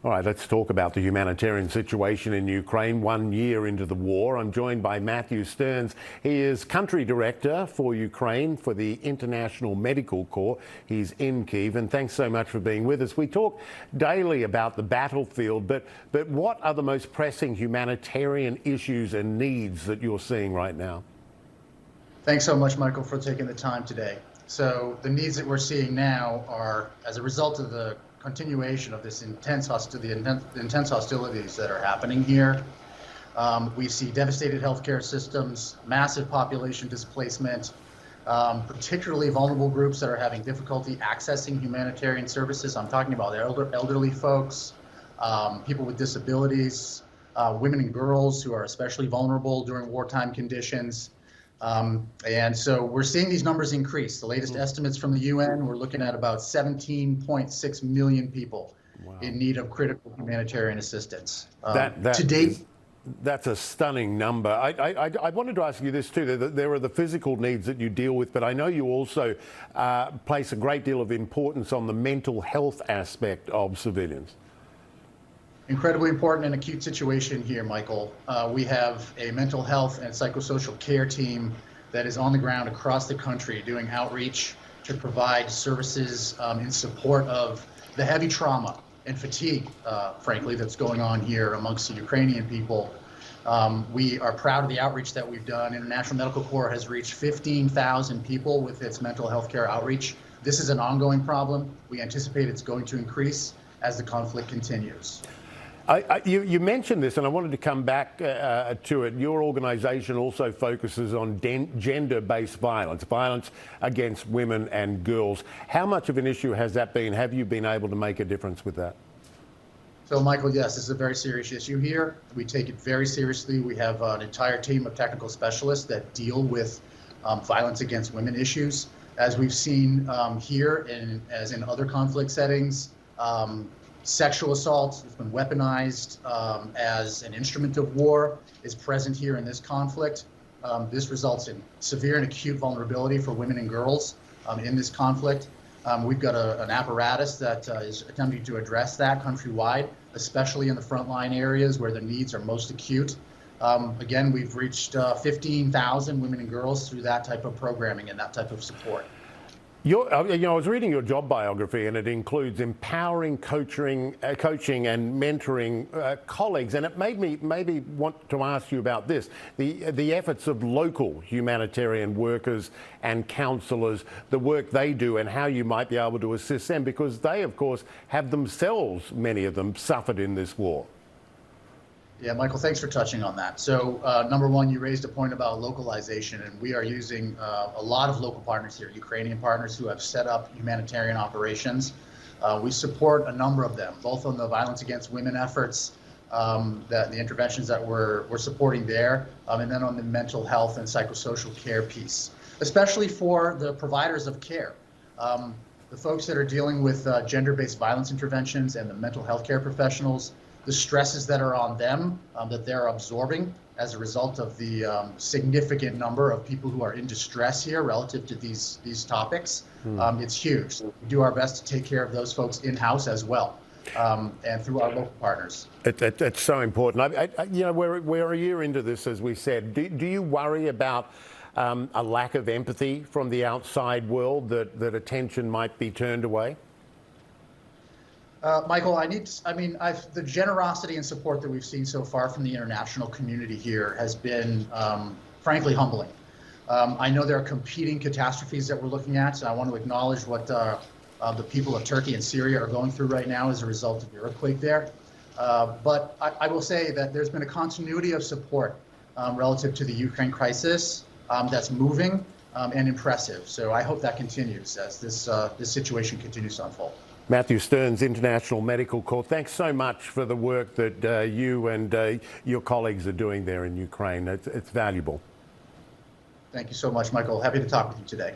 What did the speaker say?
All right, let's talk about the humanitarian situation in Ukraine 1 year into the war. I'm joined by Matthew Stearns. He is Country Director for Ukraine for the International Medical Corps. He's in Kyiv, and thanks so much for being with us. We talk daily about the battlefield, but what are the most pressing humanitarian issues and needs that you're seeing right now? Thanks so much, Michael, for taking the time today. So the needs that we're seeing now are as a result of the continuation of this intense hostilities that are happening here. We see devastated healthcare systems, massive population displacement, particularly vulnerable groups that are having difficulty accessing humanitarian services. I'm talking about elderly folks, people with disabilities, women and girls who are especially vulnerable during wartime conditions. And so we're seeing these numbers increase. The latest estimates from the UN, we're looking at about 17.6 million people in need of critical humanitarian assistance. To date, that's a stunning number. I wanted to ask you this too. There are the physical needs that you deal with, but I know you also place a great deal of importance on the mental health aspect of civilians. Incredibly important and acute situation here, Michael. We have a mental health and psychosocial care team that is on the ground across the country doing outreach to provide services in support of the heavy trauma and fatigue, frankly, that's going on here amongst the Ukrainian people. We are proud of the outreach that we've done. International Medical Corps has reached 15,000 people with its mental health care outreach. This is an ongoing problem. We anticipate it's going to increase as the conflict continues. You mentioned this, and I wanted to come back to it. Your organisation also focuses on gender-based violence against women and girls. How much of an issue has that been? Have you been able to make a difference with that? So, Michael, yes, this is a very serious issue here. We take it very seriously. We have an entire team of technical specialists that deal with violence against women issues. As we've seen here, as in other conflict settings, sexual assault has been weaponized as an instrument of war, is present here in this conflict. This results in severe and acute vulnerability for women and girls in this conflict. We've got an apparatus that is attempting to address that countrywide, especially in the frontline areas where the needs are most acute. Again, we've reached 15,000 women and girls through that type of programming and that type of support. I was reading your job biography, and it includes empowering, coaching and mentoring colleagues. And it made me maybe want to ask you about this, the efforts of local humanitarian workers and counsellors, the work they do and how you might be able to assist them, because they, of course, have themselves, many of them, suffered in this war. Yeah, Michael, thanks for touching on that. So, number one, you raised a point about localization, and we are using a lot of local partners here, Ukrainian partners who have set up humanitarian operations. We support a number of them, both on the violence against women efforts, the interventions that we're supporting there, and then on the mental health and psychosocial care piece, especially for the providers of care. The folks that are dealing with gender-based violence interventions and the mental health care professionals, the stresses that are on them that they're absorbing as a result of the significant number of people who are in distress here relative to these topics. It's huge. So we do our best to take care of those folks in-house as well, and through our local partners. It's so important. We're a year into this, as we said. Do you worry about a lack of empathy from the outside world, that attention might be turned away? Michael, the generosity and support that we've seen so far from the international community here has been, frankly, humbling. I know there are competing catastrophes that we're looking at, so I want to acknowledge what the people of Turkey and Syria are going through right now as a result of the earthquake there. But I will say that there's been a continuity of support relative to the Ukraine crisis that's moving and impressive. So I hope that continues as this situation continues to unfold. Matthew Stearns, International Medical Corps, thanks so much for the work that you and your colleagues are doing there in Ukraine. It's valuable. Thank you so much, Michael. Happy to talk with you today.